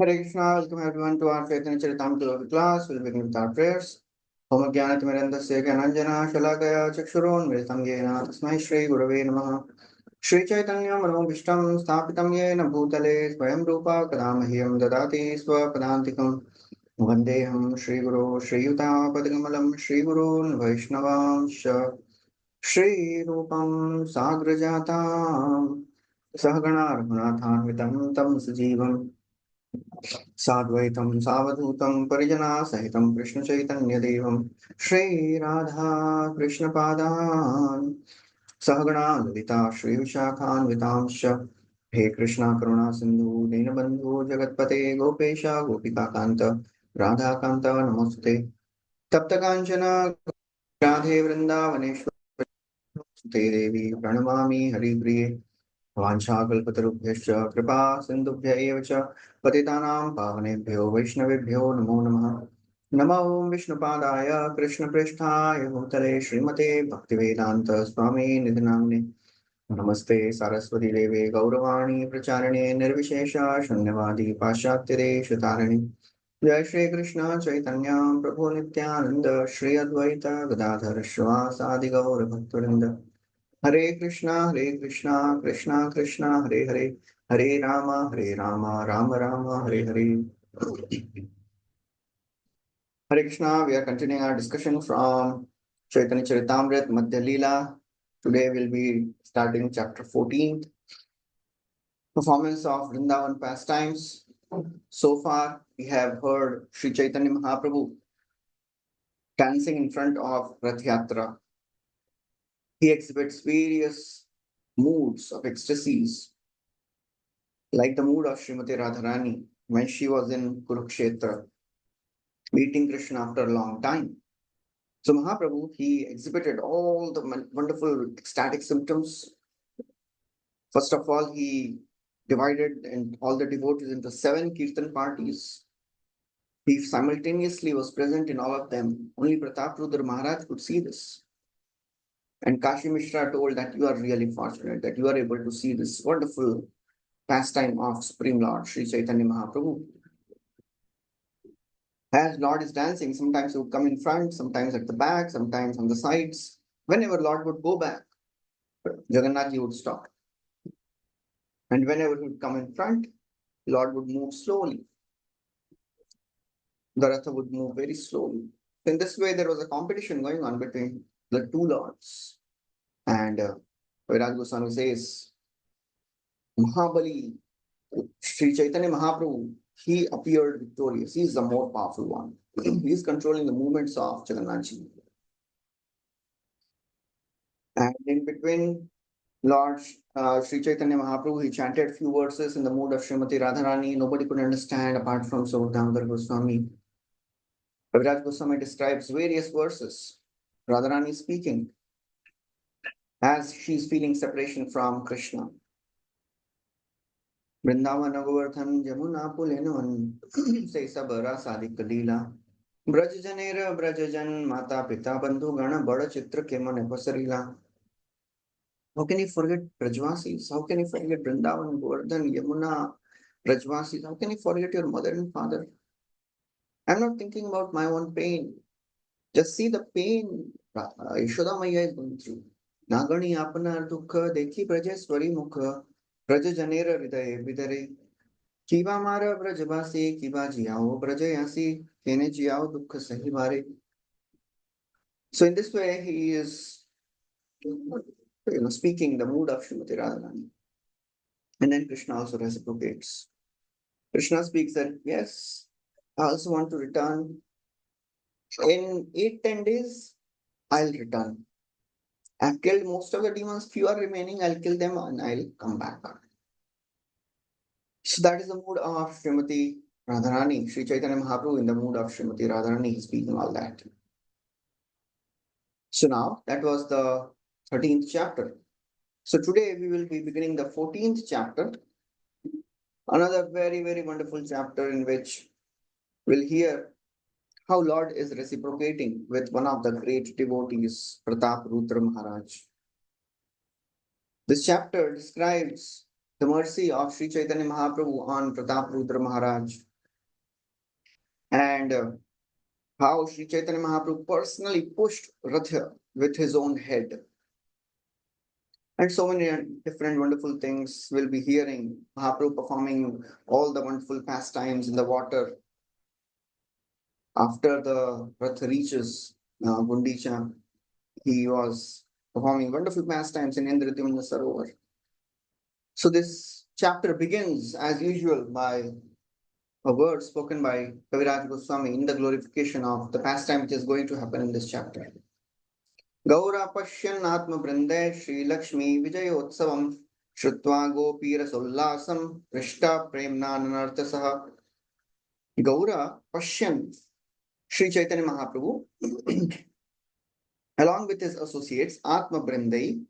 Hare Krishna, welcome everyone to our Caitanya Caritāmrta class. We'll begin with our prayers. Om Jnanatimirandasya Gyananjana Shalakaya Chakshurunmilitam Yena Tasmai Shri Gurave Namaha. Shri Chaitanya Manobhishtam Sthapitam Yena Bhutale Swayam Rupa Kadamahyam Dadati Swapadantikam Vandeham Shri Guru Shri Yuta Padakamalam Shri Gurun Vaishnavam Shri Rupam Sagrajatam Sahagana Raghunathanvitam Tam Sajivam साद्वैतं सावधूतं परिजना सहितं कृष्णचैतन्यदेवं श्रीराधा कृष्णपादान् सहगणा ललिता श्रीविशाखान्वितांश्च हे कृष्णा करुणा सिन्धु दीनबन्धु जगत्पते गोपेश गोपिकान्त राधाकान्त नमोऽस्तुते तप्तकाञ्चन राधे वृन्दावनेश्वरि देवी प्रणमामि हरिप्रिये वाञ्छाकल्पतरुभ्यश्च कृपा सिन्धुभ्य एव च पतितानां पावनेभ्यो वैष्णवेभ्यो नमो नमः। नमो ओं विष्णुपादाय कृष्णप्रेष्ठाय भूतले श्रीमते भक्तिवेदान्त स्वामी निधिनाम्ने नमस्ते सारस्वती देवे गौरवाणी प्रचारिणे निर्विशेष शून्यवादी पाश्चात्यदेशतारिणे जय श्री कृष्ण चैतन्य प्रभु नित्यानंद श्री अद्वैत गदाधर श्रीवासादि गौर भक्तवृंद हरे Krishna Krishna Krishna Hare Hare Hare Ram Ram Ram Hare Hare Hare Krishna. We are continuing our discussion from Chaitanya Charitāmrta Madhya lila. Today we'll be starting chapter 14, performance of Vrindavan pastimes. So far we have heard Sri Chaitanya Mahaprabhu dancing in front of Rath Yatra. He exhibits various moods of ecstasies, like the mood of Srimati Radharani when she was in Kurukshetra, meeting Krishna after a long time. So Mahaprabhu, he exhibited all the wonderful ecstatic symptoms. First of all, he divided and all the devotees into 7 kirtan parties. He simultaneously was present in all of them. Only Prataprudra Maharaj could see this. And Kashi Mishra told that you are really fortunate that you are able to see this wonderful pastime of Supreme Lord Sri Chaitanya Mahaprabhu. As Lord is dancing, sometimes he would come in front, sometimes at the back, sometimes on the sides. Whenever Lord would go back, Jagannath would stop. And whenever he would come in front, Lord would move slowly. The Ratha would move very slowly. In this way, there was a competition going on between the two lords. And Viraj Goswami says, Mahabali, Sri Chaitanya Mahaprabhu, he appeared victorious. He is the more powerful one. He is controlling the movements of Jagannathji. And in between, Lord Sri Chaitanya Mahaprabhu, he chanted a few verses in the mood of Srimati Radharani. Nobody could understand apart from Damodar Goswami. Viraj Goswami describes various verses. Radharani speaking as she's feeling separation from Krishna. Vrindavan Govardhan Jamuna Pulenon say Sabara Sadik Lila. Braj Janera Brajajan Mata Pita Bandhu Gana Bada Chitra Keman Epasarila. How can you forget Brajvasis? How can you forget Vrindavan, Govardhan, Yamuna, Brajvasis? How can you forget your mother and father? I'm not thinking about my own pain. Just see the pain Yashoda Maya is going through. Nagani Apanar Dukha, Deki Brajeswari Mukha, Braja Janera Hridaye Vidare, Kiva Mara Brajabasi, Kiva Jiao, Brajayasi, Kene Jiao Dukha Sahibare. So in this way, he is speaking the mood of Srimati Radharani. And then Krishna also reciprocates. Krishna speaks that, yes, I also want to return. In 8-10 days, I'll return. I've killed most of the demons, few are remaining, I'll kill them and I'll come back. So that is the mood of Srimati Radharani. Sri Chaitanya Mahaprabhu in the mood of Srimati Radharani is speaking all that. So now that was the 13th chapter. So today we will be beginning the 14th chapter. Another very, very wonderful chapter in which we'll hear how Lord is reciprocating with one of the great devotees, Prataprudra Maharaj. This chapter describes the mercy of Sri Chaitanya Mahaprabhu on Prataprudra Maharaj. and how Sri Chaitanya Mahaprabhu personally pushed Ratha with his own head. And so many different wonderful things we'll be hearing. Mahaprabhu performing all the wonderful pastimes in the water. After the Ratha reaches Gundicha, he was performing wonderful pastimes in Indradyumna Sarovar. So this chapter begins, as usual, by a word spoken by Kaviraj Goswami in the glorification of the pastime which is going to happen in this chapter. Gaura Pashyan Atma Brinde Sri Lakshmi Vijayotsavam Shrutva Gopirasullasam Rishta Premnananartasaha. Gaura Pashyan Sri Chaitanya Mahaprabhu along with his associates Atma Brindai,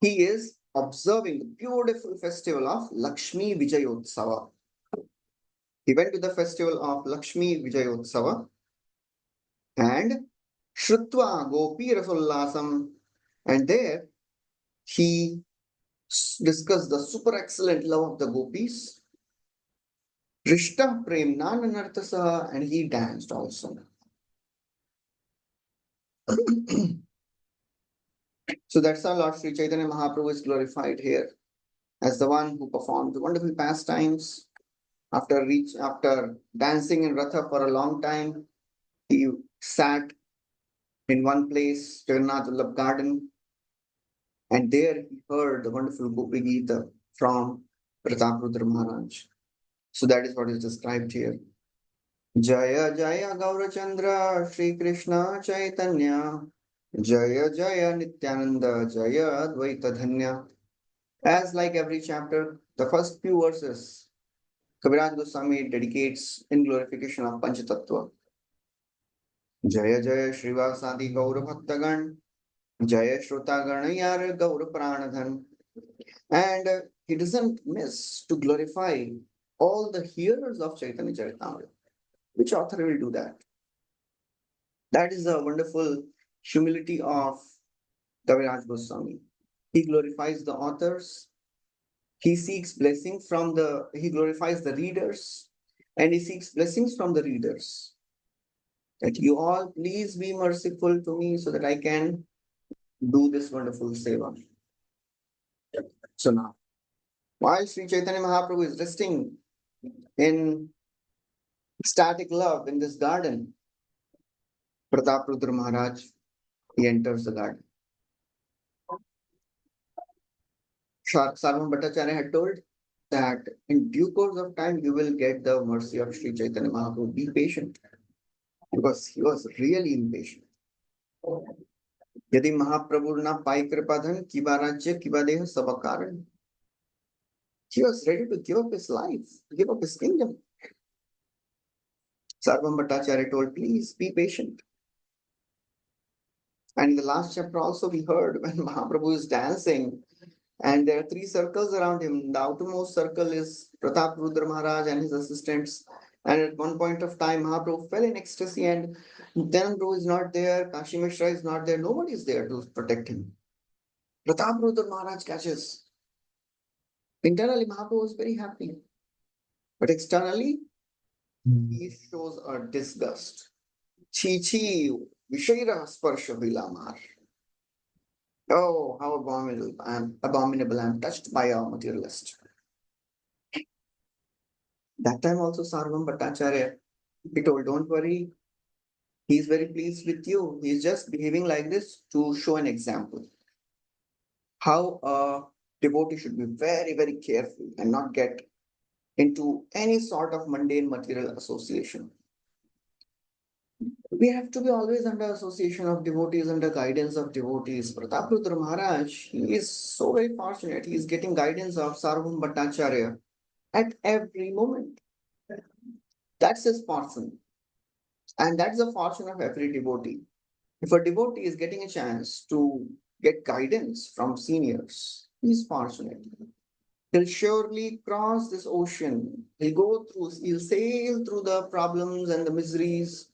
he is observing the beautiful festival of Lakshmi Vijayotsava. He went to the festival of Lakshmi Vijayotsava and Shrutva Gopi Rasullasam, and there he discussed the super excellent love of the gopis. Rishta Premna Nanartasa, and he danced also. So that's how Lord Sri Chaitanya Mahaprabhu is glorified here as the one who performed the wonderful pastimes. After dancing in Ratha for a long time, he sat in one place, Jagannath Vallabh garden, and there he heard the wonderful Gopi Gita from Prataprudra Maharaj. So that is what is described here. Jaya Jaya Gaurachandra Shri Krishna Chaitanya Jaya Jaya Nityananda Jaya Advaita Dhanya. As like every chapter, the first few verses Kaviraj Goswami dedicates in glorification of Panchatattva. Jaya Jaya Srivasadi Gaura Bhaktagan Jaya Shrota Ganayar Gaura Pranadhan. And he doesn't miss to glorify all the hearers of Chaitanya Caritāmrta. Which author will do that? That is the wonderful humility of Kaviraj Goswami. He glorifies the authors. He seeks blessing he glorifies the readers, and he seeks blessings from the readers. That you all please be merciful to me so that I can do this wonderful seva. So now, while Sri Chaitanya Mahaprabhu is resting in ecstatic love in this garden, Prataprudra Maharaj, he enters the garden. Sarvam Bhattacharya had told that in due course of time you will get the mercy of Sri Chaitanya Mahaprabhu. Be patient, because he was really impatient. यदि महाप्रभु ना पाई कृपाधन किबा राज्य किबा देह सब कारण. He was ready to give up his life, give up his kingdom. Sarvam Bhattacharya told, please be patient. And in the last chapter also we heard when Mahaprabhu is dancing and there are three circles around him. The outermost circle is Prataprudra Maharaj and his assistants. And at one point of time, Mahaprabhu fell in ecstasy and Nityananda is not there, Kashi Mishra is not there, nobody is there to protect him. Prataprudra Maharaj catches. Internally, Mahaprabhu was very happy. But externally, he shows a disgust. Chi chi Vishaira Sparsha Vilamar. Oh, how abominable I am touched by a materialist. That time also Sarvam Bhattacharya, he told, don't worry, he is very pleased with you. He is just behaving like this to show an example. How a devotee should be very, very careful and not get into any sort of mundane material association. We have to be always under association of devotees, under guidance of devotees. Prataprudra Maharaj, he is so very fortunate. He is getting guidance of Sarvam Bhattacharya at every moment. That's his fortune. And that's the fortune of every devotee. If a devotee is getting a chance to get guidance from seniors, he's fortunate. He'll surely cross this ocean. He'll sail through the problems and the miseries,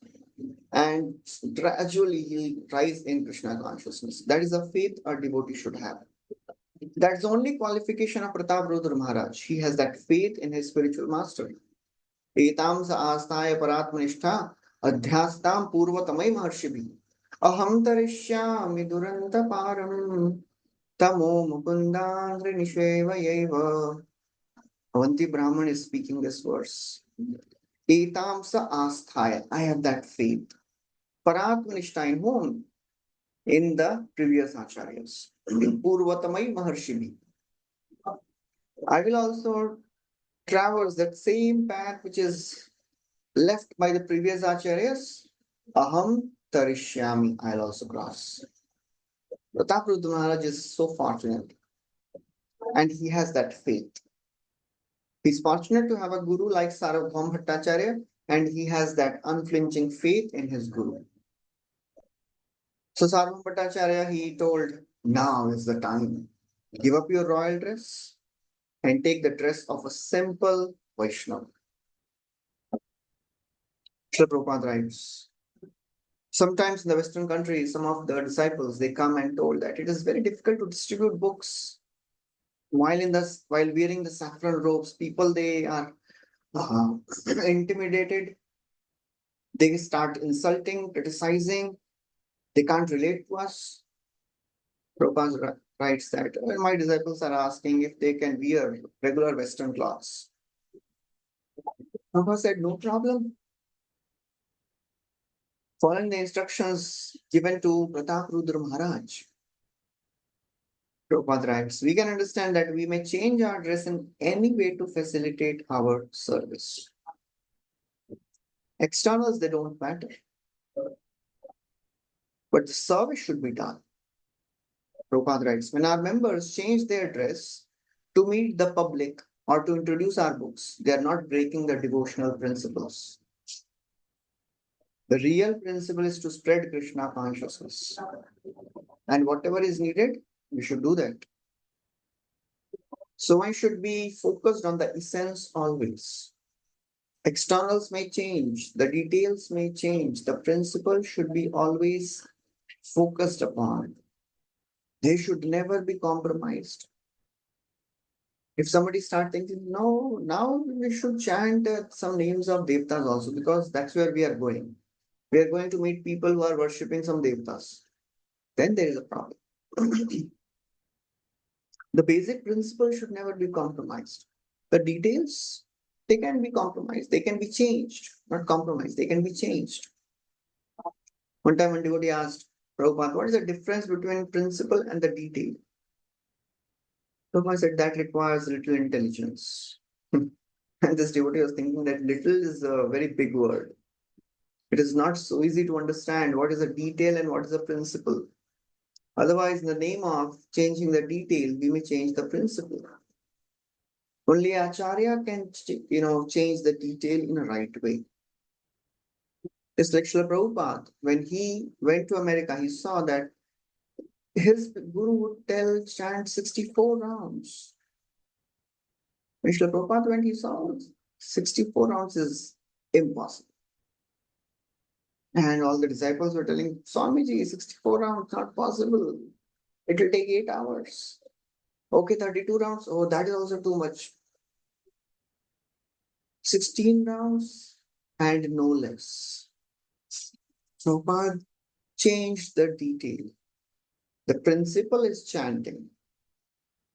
and gradually he'll rise in Krishna consciousness. That is a faith a devotee should have. That's the only qualification of Prataprudra Maharaj. He has that faith in his spiritual master. एतां स आस्थाय परात्मनिष्ठा अध्यास्तां पूर्वतमै महर्षिभिः अहं तरिष्यामि दुरन्तपारम् तमो मुकुन्दान्द्रनिषेवयैव. Avanti Brahman is speaking this verse. Etam sa asthaya. I have that faith. Paratmanishta in whom? In the previous acharyas. Purvatamai Maharshivi. I will also traverse that same path which is left by the previous acharyas. Aham tarishyami. I'll also cross. Prataprudra Maharaj is so fortunate and he has that faith. He's fortunate to have a guru like Sarvabhaum Bhattacharya and he has that unflinching faith in his guru. So Sarvabhaum Bhattacharya, he told, now is the time. Give up your royal dress and take the dress of a simple Vaishnava. Srila Prabhupada writes, sometimes in the Western countries, some of the disciples, they come and told that it is very difficult to distribute books. While wearing the saffron robes, people, they are intimidated. They start insulting, criticizing. They can't relate to us. Prabhupada writes that when my disciples are asking if they can wear regular Western clothes. Prabhupada said, no problem. Following the instructions given to Prataprudra Maharaj, Prabhupada writes, we can understand that we may change our dress in any way to facilitate our service. Externals, they don't matter. But the service should be done. Prabhupada writes, when our members change their dress to meet the public or to introduce our books, they are not breaking the devotional principles. The real principle is to spread Krishna consciousness. And whatever is needed, we should do that. So one should be focused on the essence always. Externals may change, the details may change, the principle should be always focused upon. They should never be compromised. If somebody start thinking, no, now we should chant some names of devtas also, because that's where we are going. We are going to meet people who are worshipping some devtas. Then there is a problem. The basic principle should never be compromised. The details, they can be compromised. They can be changed, not compromised. They can be changed. One time, one devotee asked Prabhupada, what is the difference between principle and the detail? Prabhupada said that requires little intelligence. And this devotee was thinking that little is a very big word. It is not so easy to understand what is a detail and what is a principle. Otherwise, in the name of changing the detail, we may change the principle. Only Acharya can, change the detail in a right way. It's like Srila Prabhupada. When he went to America, he saw that his guru would chant 64 rounds. When Srila Prabhupada went, he saw 64 rounds is impossible. And all the disciples were telling, Swamiji, 64 rounds, not possible. It will take 8 hours. Okay, 32 rounds. Oh, that is also too much. 16 rounds and no less. Prabhupada changed the detail. The principle is chanting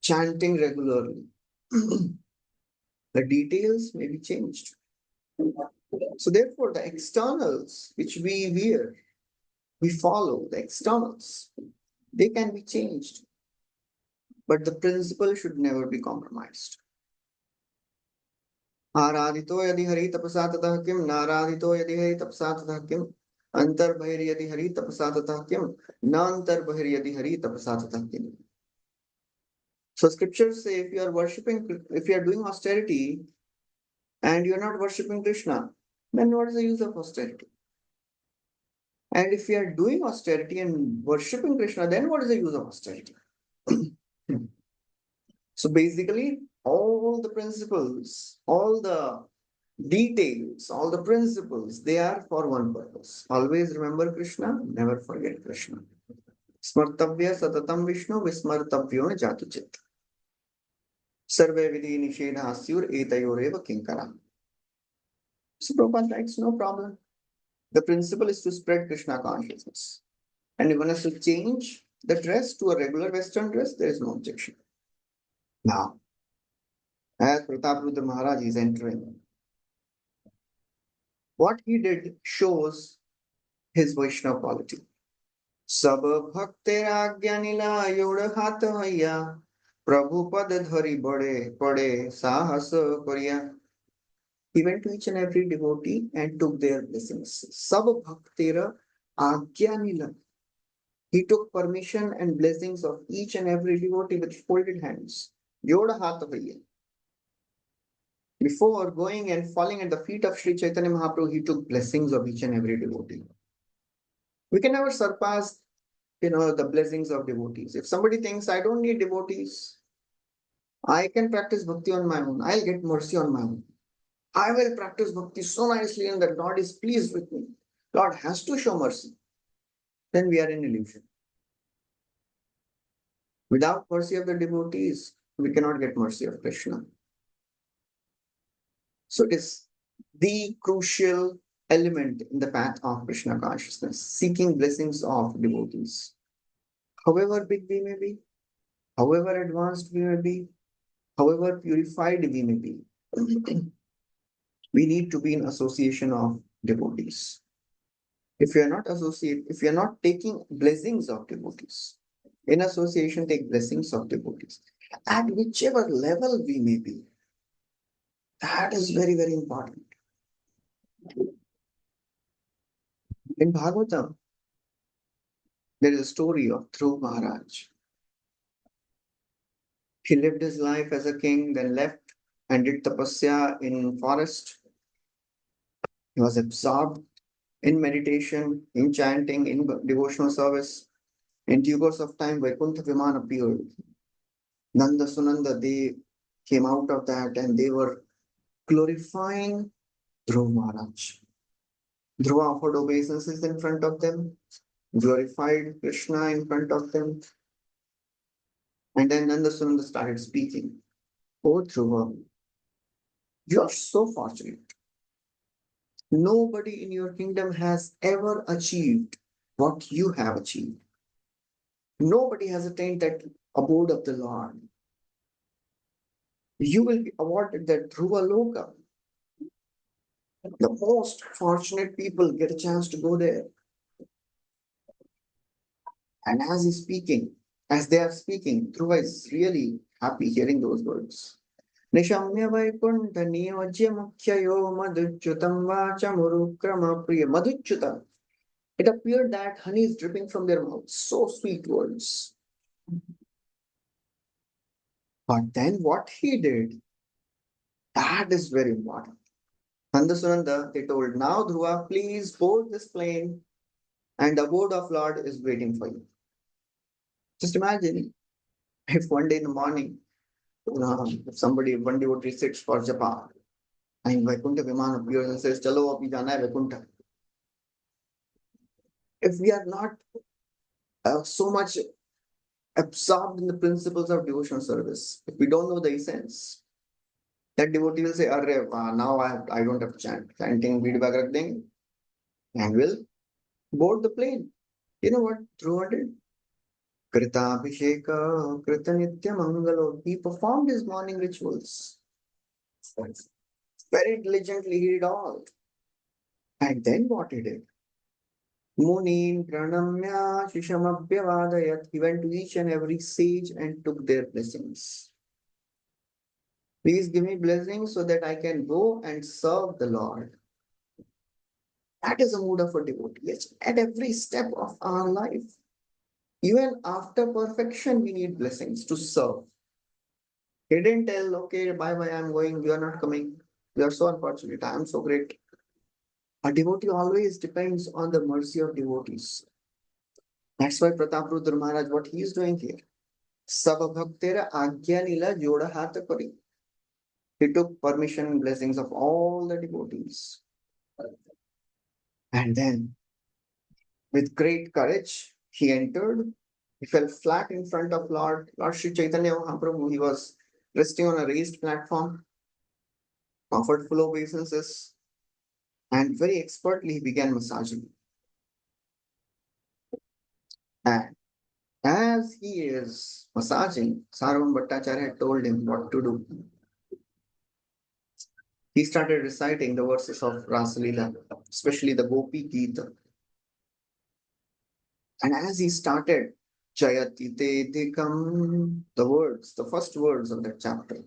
regularly. The details may be changed. So therefore, the externals which we wear, we follow the externals. They can be changed. But the principle should never be compromised. आराधितो यदि हरि तपसा ततः किम नाराधितो यदि हरि तपसा ततः किम अंतर्बहिर्यदि हरि तपसा ततः किम न अंतर्बहिर्यदि हरि तपसा ततः किम. So scriptures say if you are doing austerity and you are not worshipping Krishna, then what is the use of austerity? And if you are doing austerity and worshipping Krishna, then what is the use of austerity? So basically, all the principles, all the details, all the principles, they are for one purpose. Always remember Krishna, never forget Krishna. Smartavya satatam Vishnu vismartavyo na jatuchit. Sarve vidhi nishedhasyur etayoreva kinkara. So Prabhupada writes, no problem. The principle is to spread Krishna consciousness. And if one has to change the dress to a regular Western dress, there is no objection. Now, as Prataprudra Maharaj is entering, what he did shows his Vaishnava quality. Sab bhakter agya nila yod hat haiya Prabhu pad dhari pade sahas kariya. He went to each and every devotee and took their blessings. Sab bhaktera agya nila. He took permission and blessings of each and every devotee with folded hands. Yoda Hatavaya. Before going and falling at the feet of Sri Chaitanya Mahaprabhu, he took blessings of each and every devotee. We can never surpass, the blessings of devotees. If somebody thinks, I don't need devotees, I can practice bhakti on my own, I'll get mercy on my own. I will practice bhakti so nicely and that God is pleased with me. God has to show mercy. Then we are in illusion. Without mercy of the devotees, we cannot get mercy of Krishna. So it is the crucial element in the path of Krishna consciousness, seeking blessings of devotees. However big we may be, however advanced we may be, however purified we may be, we need to be in association of devotees. If you are not taking blessings of devotees, in association, take blessings of devotees. At whichever level we may be, that is very, very important. In Bhagavatam, there is a story of Dhruva Maharaj. He lived his life as a king, then left and did tapasya in forest. He was absorbed in meditation, in chanting, in devotional service. In due course of time, Vaikuntha Viman appeared. Nanda Sunanda, they came out of that and they were glorifying Dhruva Maharaj. Dhruva offered obeisances in front of them, glorified Krishna in front of them. And then Nanda Sunanda started speaking. Oh Dhruva, you are so fortunate. Nobody in your kingdom has ever achieved what you have achieved. Nobody has attained that abode of the Lord. You will be awarded that Dhruva Loka. The most fortunate people get a chance to go there. And as they are speaking, Dhruva is really happy hearing those words. Nishamya Vaikunta Niyajya Mukhyayo Madhuchutam Vacha Murukrama Priya Madhuchutam. It appeared that honey is dripping from their mouths. So sweet words. But then what he did, that is very important. Nanda Sunanda, they told, now Dhruva, please board this plane and the abode of Lord is waiting for you. Just imagine if one day in the morning, if one devotee sits for japa and Vaikuntha Viman appears and says, Chalo, abhi jana hai Vaikuntha. If we are not so much absorbed in the principles of devotional service, if we don't know the essence, that devotee will say, Arre, now I don't have chanting bead bag rak denge, and will board the plane. You know what Dhruva did? Kritabhisheka, Krita Nitya Mangalo. He performed his morning rituals. Very diligently, he did all. And then what he did? Munin Pranamya Shishamabhyavadayat. He went to each and every sage and took their blessings. Please give me blessings so that I can go and serve the Lord. That is the mood of a devotee. Yes, at every step of our life. Even after perfection, we need blessings to serve. He didn't tell, okay, bye bye, I'm going, you are not coming. You are so unfortunate, I am so great. A devotee always depends on the mercy of devotees. That's why Prataprudra Maharaj, what he is doing here. Sabhabhaktera agya nila joda hatha kari. He took permission and blessings of all the devotees. And then, with great courage, he entered. He fell flat in front of Lord Sri Chaitanya Mahaprabhu. He was resting on a raised platform, offered full obeisances. and very expertly he began massaging. And as he is massaging, Sarvam Bhattacharya had told him what to do. He started reciting the verses of Rasalila, especially the Gopi Gita. And as he started, Jayati Te Dikam, the words, the first words of that chapter.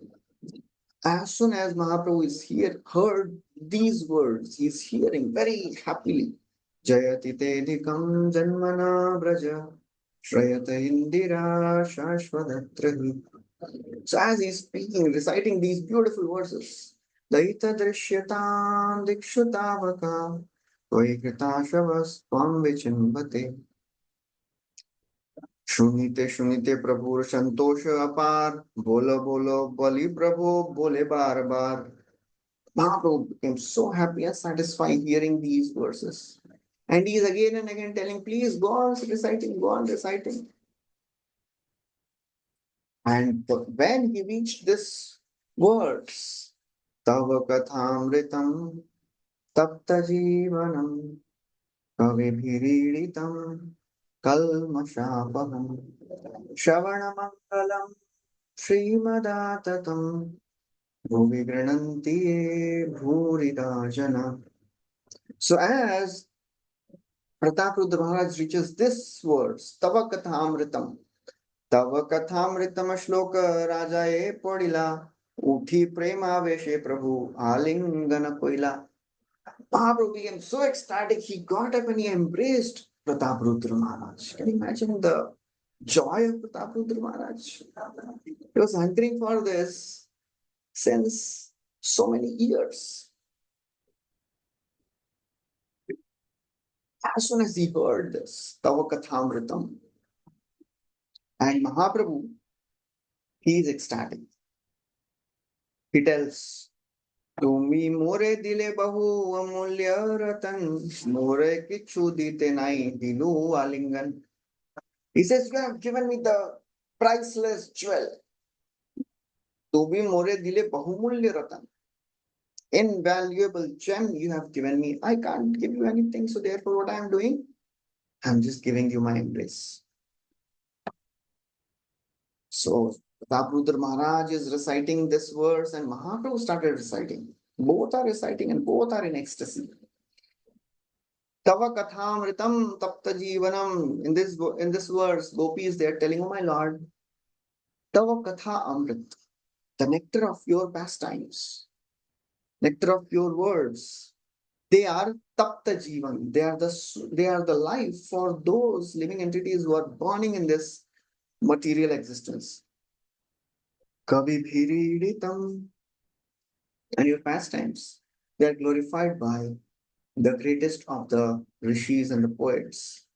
As soon as Mahaprabhu is here, heard these words, he is hearing very happily. Jayati Te Dikam Janmana Braja, Shrayata Indira Shashvadatrahi. So as he's speaking, reciting these beautiful verses, Daita Drishyatam Dikshutavaka, Vaikritashavas Twam Vichimbate. सुनीते सुनीते प्रभुर संतोष अपार बोलो बोलो बोली प्रभु बोले बार बार. Mahaprabhu became so happy and satisfied hearing these verses. And he is again and again telling, please go on reciting, go on reciting. And when he reached this words, Tava Kathamritam Tapta Jivanam Kavibhiriditam Kalmashapaham Shravanamangalam Srimadatam Bhuvi Grananti Bhurida Jana. So as Prataprudra Maharaj reaches this verse, Tava Kathamritam, Tava Kathamritam Shloka Rajaye Podila, Uthi Prema Veshe Prabhu Alingana Koila. Mahaprabhu became so ecstatic, he got up and he embraced Prataprudra Maharaj. Can you imagine the joy of Prataprudra Maharaj? He was hungering for this since so many years. As soon as he heard this, Tava Kathamritam, and Mahaprabhu, he is ecstatic. He tells, Tumi more dile bahu amulya ratan, more kichu dite nai dilu alingan. He says, you have given me the priceless jewel. Tumi more dile bahumulya ratan. Invaluable gem you have given me. I can't give you anything, so therefore what I am doing? I'm just giving you my embrace. So Prataprudra Maharaj is reciting this verse and Mahaprabhu started reciting. Both are reciting and both are in ecstasy. Tava Kathamritam Tapta Jivanam. In this verse, gopis they are telling, oh my Lord, Tava Katha Amrit, the nectar of your pastimes, nectar of your words. They are Tapta Jivan. They are the life for those living entities who are burning in this material existence. Kavi Bhiriditam. And your pastimes, they are glorified by the greatest of the rishis and the poets.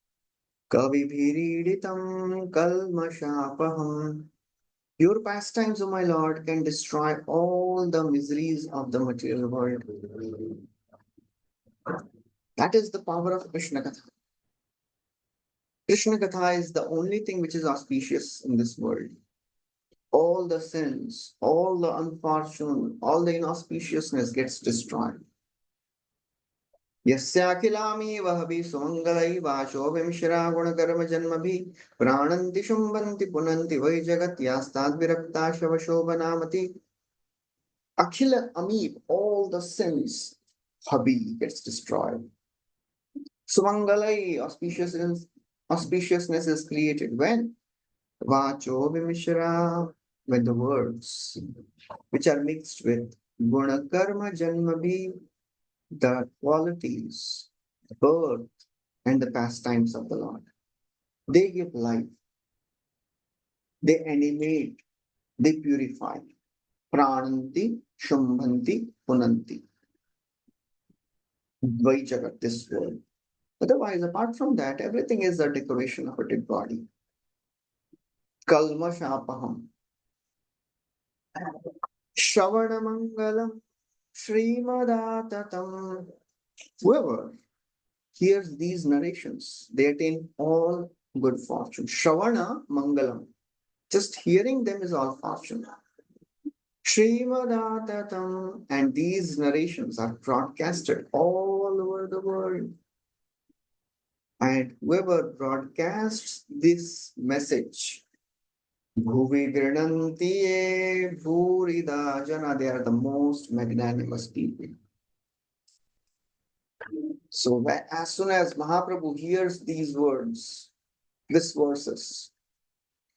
Kavi Bhiriditam Kalmashapaham. Your pastimes, O my Lord, can destroy all the miseries of the material world. That is the power of Krishna Katha. Krishna Katha is the only thing which is auspicious in this world. All the sins, all the unfortune, all the inauspiciousness gets destroyed. यस्याखिलामी वह भी सुमंगलै वाचो विमिश्रा गुणकर्म जन्मभि प्राणन्ति शुम्भन्ति पुनन्ति वै जगत् यास्ताद्विरक्ता शवशोभनामति. Akhila Amib, all the sins, Habi gets destroyed. Sumangalai, auspiciousness is created when? Vacho Vimishra, when the words which are mixed with Guna Karma Janmabhi, the qualities, the birth, and the pastimes of the Lord. They give life, they animate, they purify. Prananti, Shumbhanti, Punanti. Dvaijagat, this world. Otherwise, apart from that, everything is a decoration of a dead body. Kalma Shapaham. Shavana Mangalam. Srimadatam. Whoever hears these narrations, they attain all good fortune. Shavana Mangalam. Just hearing them is all fortune. Srimadatam, and these narrations are broadcasted all the world. And whoever broadcasts this message, Bhuvi Grinantiye Bhurida Jana, they are the most magnanimous people. So as soon as Mahaprabhu hears these words, these verses,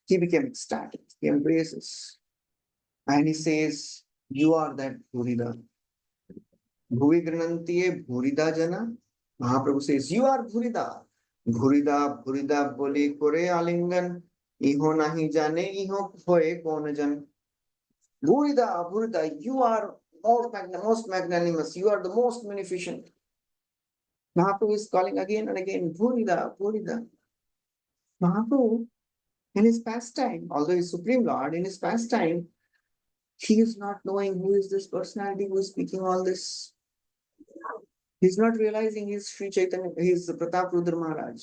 he became ecstatic. He embraces. And he says, you are that Bhurida. Bhuvi Grinantiye Bhurida Jana. Mahaprabhu says, you are Bhurida. Bhurida, Bhurida Boli Kore Alingan. Iho nahi jane, iho hoye kon jan. Bhurida, Bhurida, you are most magnanimous. You are the most munificent. Mahaprabhu is calling again and again, Bhurida, Bhurida. Mahaprabhu, in his pastime, although he is Supreme Lord, in his pastime, he is not knowing who is this personality who is speaking all this. He is not realizing he is Sri Chaitanya, he is Pratap Rudra Maharaj.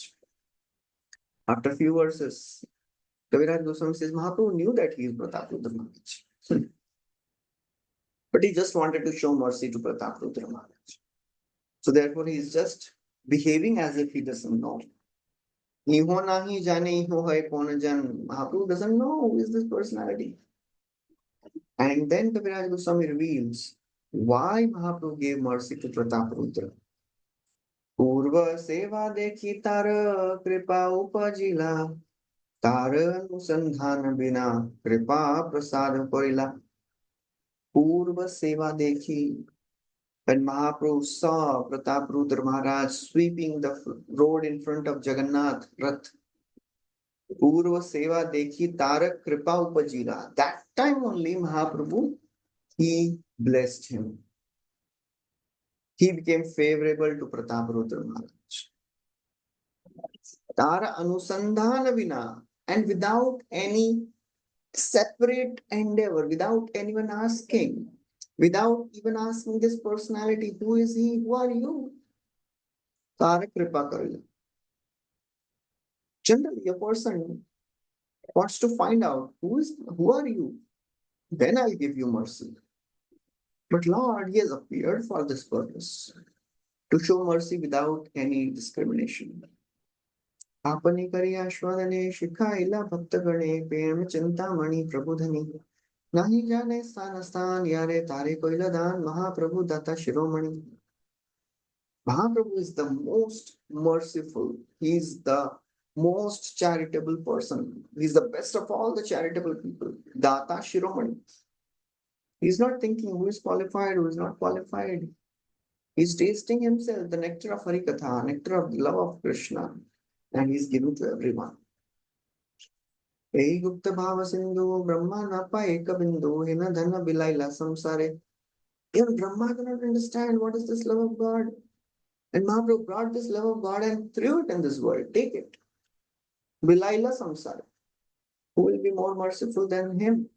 After a few verses, Kaviraj Goswami says, Mahaprabhu knew that he is Pratap Rudra Maharaj. But he just wanted to show mercy to Pratap Rudra Maharaj. So therefore, he is just behaving as if he doesn't know. Iho nahi jane iho hai kon jan. Mahaprabhu doesn't know who is this personality. And then Kaviraj Goswami reveals why Mahaprabhu gave mercy to Pratap Rudra. Purva seva dekhi tar kripa upajila, tar anusandhan bina kripa prasad korila. Purva seva dekhi. When Mahaprabhu saw Pratap Rudra Maharaj sweeping the road in front of Jagannath Rath, Purva Seva Dekhi Tarak Kripa Upajira. That time only Mahaprabhu, he blessed him. He became favorable to Pratap Rudra Maharaj. Tara Anusandhana Vina, and without any separate endeavor, without anyone asking, without even asking this personality, who is he, who are you? Tarak Kripa Karila. Generally, a person wants to find out who are you? Then I'll give you mercy. But Lord, he has appeared for this purpose, to show mercy without any discrimination. Apani kari ashwadane shikhaila bhaktagane prem chintamani prabhudhani. Nahi jane stan yare tare koiladan Mahaprabhu data shiromani. Mahaprabhu is the most merciful. He is the most charitable person. He is the best of all the charitable people. Data Shiromani. He is not thinking who is qualified, who is not qualified. He is tasting himself the nectar of Harikatha, nectar of the love of Krishna, and he is giving to everyone. Ei Gupta Bhava Sindhu, Brahma Napa Eka Bindu, Hina Dhanna Bilaila Samsare. Even Brahma cannot understand what is this love of God. And Mahaprabhu brought this love of God and threw it in this world. Take it. Bilaila Samsara. Who will be more merciful than him?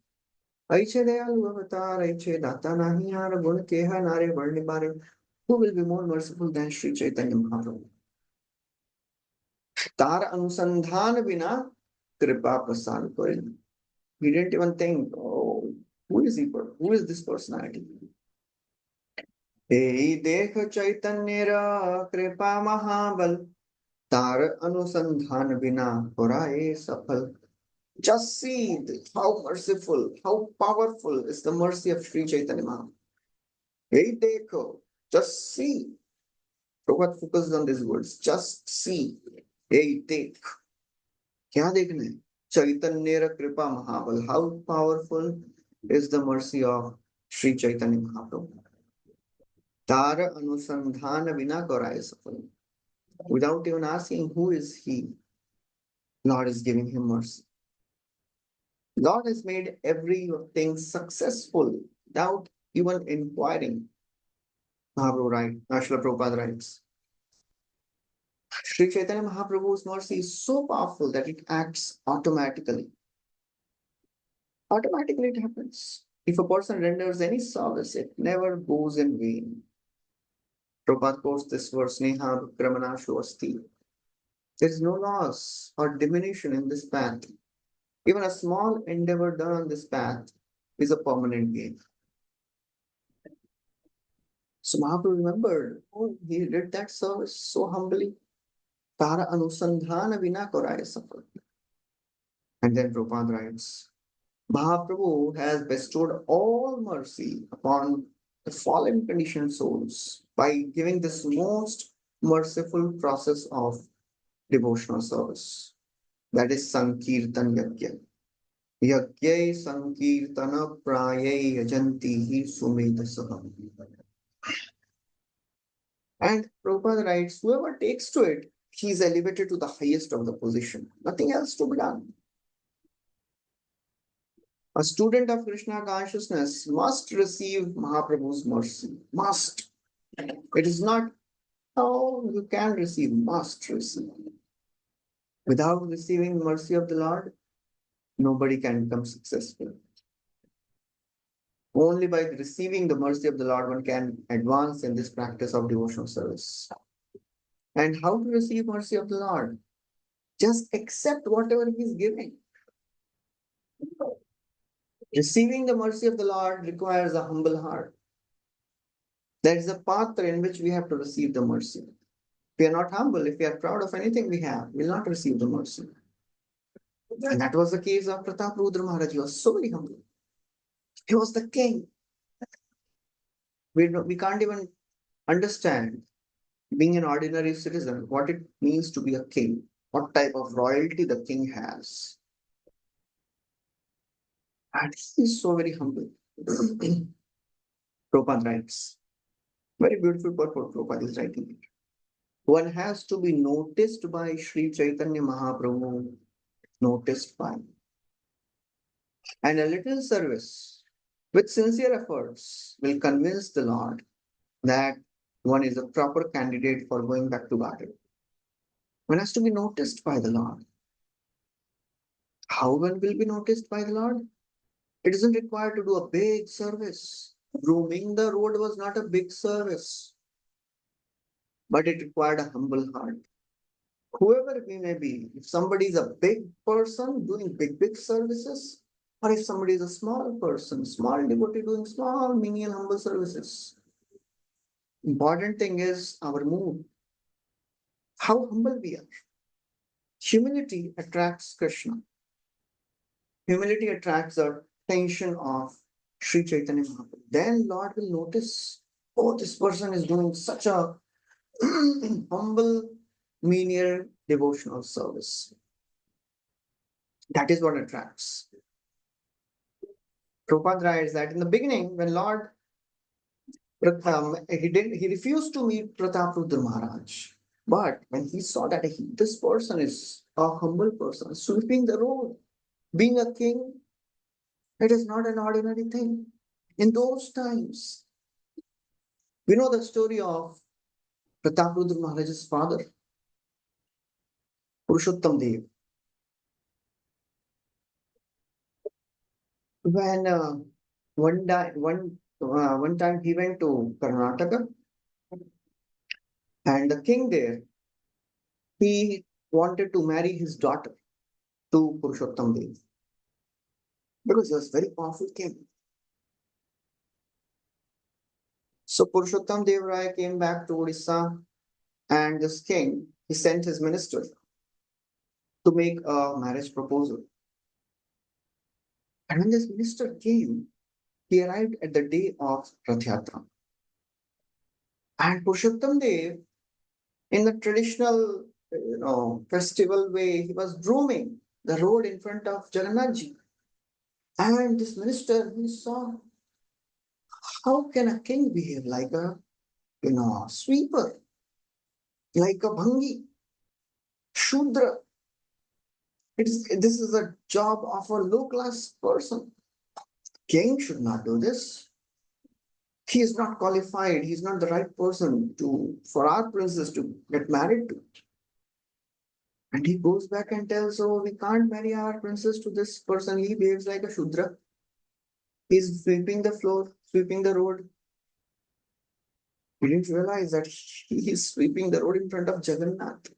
Aiche Dayalu Avatar, Aiche Data Nahiyar, Gun Keha Nare Varnibare. Who will be more merciful than Sri Chaitanya Mahaprabhu? Tar Anusandhan Vina Kripa Prasad Korin. He didn't even think, oh, who is he? Who is this personality? Hey, Dekha Chaitanya Kripa Mahabal. Tar Anusandhan Vina Horae Safal. Just see how merciful, how powerful is the mercy of Sri Chaitanya Mahaprabhu. Hey, dekho, just see. Prabhupada focused on these words. Just see. Hey, dekh. Kya dekhna hai? Chaitanya Kripa Mahabal. How powerful is the mercy of Sri Chaitanya Mahaprabhu. Tara Anusandhana Vina Koraya Safal. Without even asking who is he, Lord is giving him mercy. God has made everything successful without even inquiring. Mahaprabhu writes, Srila Prabhupada writes, Sri Chaitanya Mahaprabhu's mercy is so powerful that it acts automatically. Automatically it happens. If a person renders any service, it never goes in vain. Prabhupada quotes this verse, Neha Vikramana Shuvasti. There is no loss or diminution in this path. Even a small endeavor done on this path is a permanent gain. So Mahaprabhu remembered, oh, he did that service so humbly. Tara anusandhana vina koraya safal. And then Prabhupada writes, Mahaprabhu has bestowed all mercy upon the fallen conditioned souls by giving this most merciful process of devotional service. That is Sankirtan Yajna. Yagyai Sankirtana Prayai Yajanti Hi Sumedasaham. And Prabhupada writes, whoever takes to it, he is elevated to the highest of the position. Nothing else to be done. A student of Krishna consciousness must receive Mahaprabhu's mercy. Must. It is not how you can receive, must receive. Without receiving mercy of the Lord, nobody can become successful. Only by receiving the mercy of the Lord one can advance in this practice of devotional service. And how to receive mercy of the Lord? Just accept whatever He is giving. Receiving the mercy of the Lord requires a humble heart. That is the path in which we have to receive the mercy. If we are not humble, if we are proud of anything we have, we will not receive the mercy. And that was the case of Pratap Rudra Maharaj. He was so very humble. He was the king. We can't even understand, being an ordinary citizen, what it means to be a king, what type of royalty the king has. And he is so very humble. Prabhupada writes, very beautiful purport Prabhupada is writing. One has to be noticed by Sri Chaitanya Mahaprabhu, noticed by. And a little service with sincere efforts will convince the Lord that one is a proper candidate for going back to Bharat. One has to be noticed by the Lord. How one will be noticed by the Lord? It isn't required to do a big service. Grooming the road was not a big service, but it required a humble heart. Whoever we may be, if somebody is a big person doing big services, or if somebody is a small person, small devotee doing small, menial, humble services, important thing is our mood, how humble we are. Humility attracts Krishna. Humility attracts the attention of Sri Chaitanya Mahaprabhu. Then Lord will notice, oh, this person is doing such a humble, menial, devotional service. That is what attracts. Prabhupada writes that in the beginning, when Lord he refused to meet Pratap Rudra Maharaj. But when he saw that this person is a humble person, sweeping the road, being a king, it is not an ordinary thing. In those times, we know the story of Pratap Rudra Maharaj's father, Purushottam Dev. When one time he went to Karnataka, and the king there, he wanted to marry his daughter to Purushottam Dev because he was very powerful king. So Purushottam Dev Rai came back to Odisha, and this king, he sent his minister to make a marriage proposal. And when this minister came, he arrived at the day of Rath Yatra. And Purushottam Dev, in the traditional, festival way, he was grooming the road in front of Jagannathji. And this minister, he saw, how can a king behave like a, sweeper, like a bhangi, shudra? This is a job of a low class person. King should not do this. He is not qualified. He is not the right person for our princess to get married to. And he goes back and tells, oh, we can't marry our princess to this person. He behaves like a Shudra. He's sweeping the floor, sweeping the road. He didn't realize that he is sweeping the road in front of Jagannath.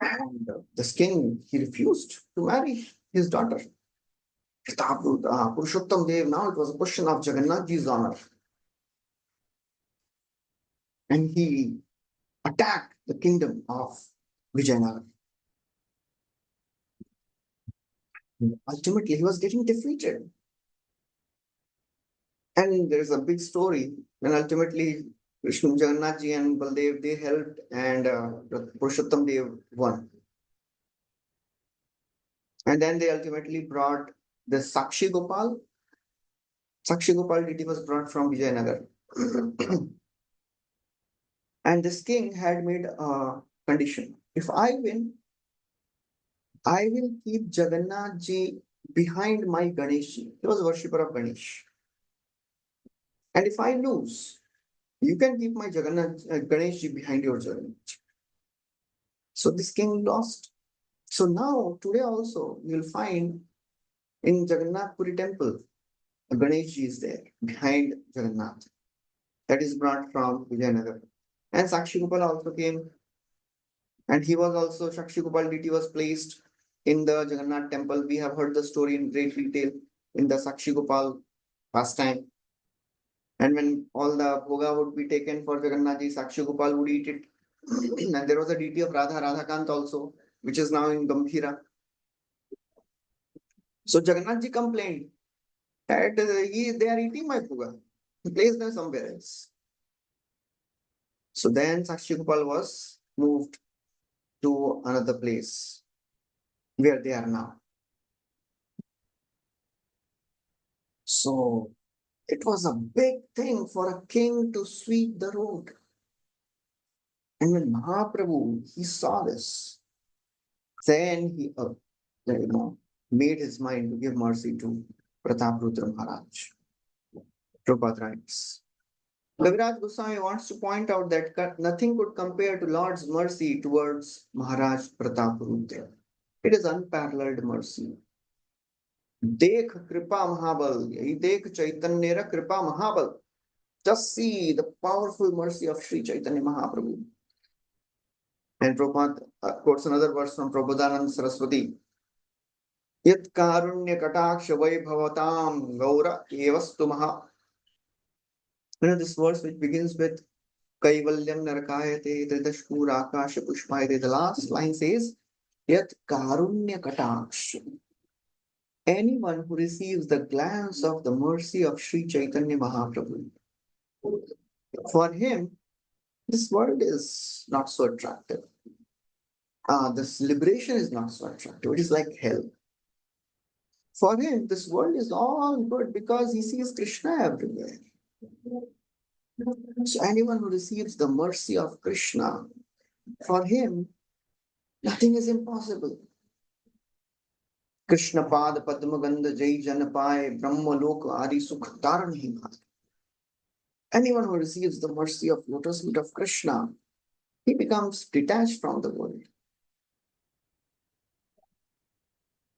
And the king, he refused to marry his daughter. Purushottam Dev, now it was a question of Jagannathji's honor. and he attacked the kingdom of Vijayanagar. Ultimately, he was getting defeated. And there's a big story when ultimately Vishnu Jagannath ji and Baldev they helped and Purushottam Dev won. And then they ultimately brought the Sakshi Gopal. Sakshi Gopal deity was brought from Vijayanagar. And this king had made a condition. If I win, I will keep Jagannath ji behind my Ganesh ji. He was a worshipper of Ganesh. And if I lose, you can keep my Jagannath Ganesh ji behind your Jagannath. So this king lost. So now, today also, you'll find in Jagannath Puri temple, Ganesh ji is there behind Jagannath. That is brought from Vijayanagar. And Sakshi Gopal also came, and he was also, Sakshi Gopal deity was placed in the Jagannath temple. We have heard the story in great detail in the Sakshi Gopal pastime. And when all the bhoga would be taken for Jagannath ji, Sakshi Gopal would eat it. And there was a deity of Radhakant also, which is now in Gambhira. So Jagannath ji complained that they are eating my bhoga. Place them somewhere else. So then Sakshi Gopal was moved to another place where they are now. So it was a big thing for a king to sweep the road. And when Mahaprabhu, he saw this, then he made his mind to give mercy to Prataprudra Maharaj. Prabhupada writes, Kaviraj Goswami wants to point out that nothing could compare to Lord's mercy towards Maharaj Prataprudra. It is unparalleled mercy. Dekh Kripa Mahabal, Dekh Chaitanya Kripa Mahabal. Just see the powerful mercy of Sri Chaitanya Mahaprabhu. And Prabhupada quotes another verse from Prabodhananda Saraswati. Yat karunya kataksha vaibhavatam gaura evastu maha. This verse which begins with Kaivalyam narakayate tridashpur akasha pushpayate. The last line says, Yat karunya kataksha. Anyone who receives the glance of the mercy of Sri Chaitanya Mahaprabhu, for him, this world is not so attractive. This liberation is not so attractive. It is like hell. For him, this world is all good because he sees Krishna everywhere. So anyone who receives the mercy of Krishna, for him, nothing is impossible. Krishna Pad Padma Gandha Jai Janapai Brahma Loka Adi Sukh Taran Himat. Anyone who receives the mercy of lotus feet of Krishna, he becomes detached from the world.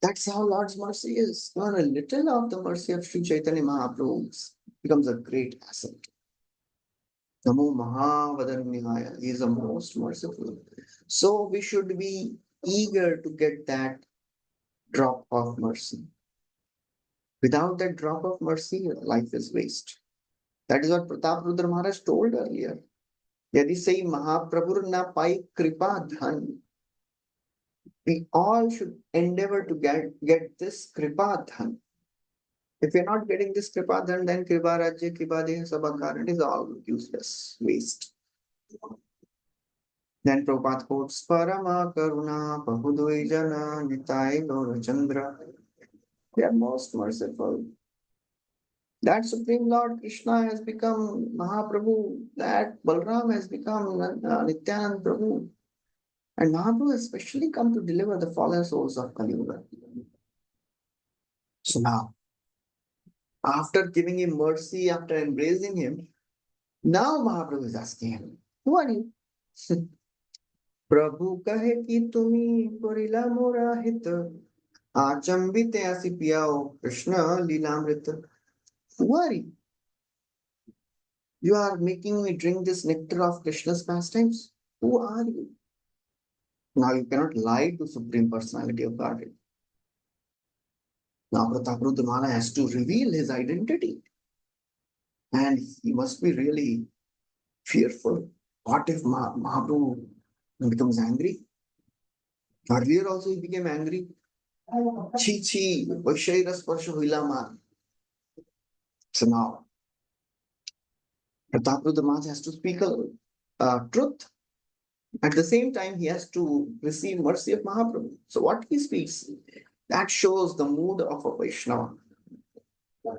That's how Lord's mercy is. Even a little of the mercy of Sri Chaitanya Mahaprabhu becomes a great asset. Namo Mahavadanyaya, he is the most merciful. So we should be eager to get that drop of mercy. Without that drop of mercy, life is waste. That is what Prataprudra Maharaj told earlier. Yadi say Mahaprabhu na pai kripa dhan. We all should endeavor to get this kripa dhan. If we're not getting this kripa dhan, then kripa rajya, kripa deha sabakaran is all useless, waste. Then Prabhupada quotes Parama Karuna Pahudoi Jana Nitai Gaura Chandra. They are most merciful. That Supreme Lord Krishna has become Mahaprabhu, that Balram has become Nityanand Prabhu. And Mahaprabhu has specially come to deliver the fallen souls of Kali Yuga. So now, after giving him mercy, after embracing him, now Mahaprabhu is asking him, who are you? Prabhu kahe ki tumi korila mora hit achambite asi piyao Krishna lilamrita. Who are you? You are making me drink this nectar of Krishna's pastimes? Who are you? Now you cannot lie to Supreme Personality of Godhead. Now Prataprudra has to reveal his identity. And he must be really fearful. What if Mahaprabhu becomes angry? Earlier also he became angry. Chi chi, Vaishaira Sparsha Huila Man. So now, Pratapruddha Maharaj has to speak a truth. At the same time, he has to receive mercy of Mahaprabhu. So what he speaks, that shows the mood of a Vaishnava.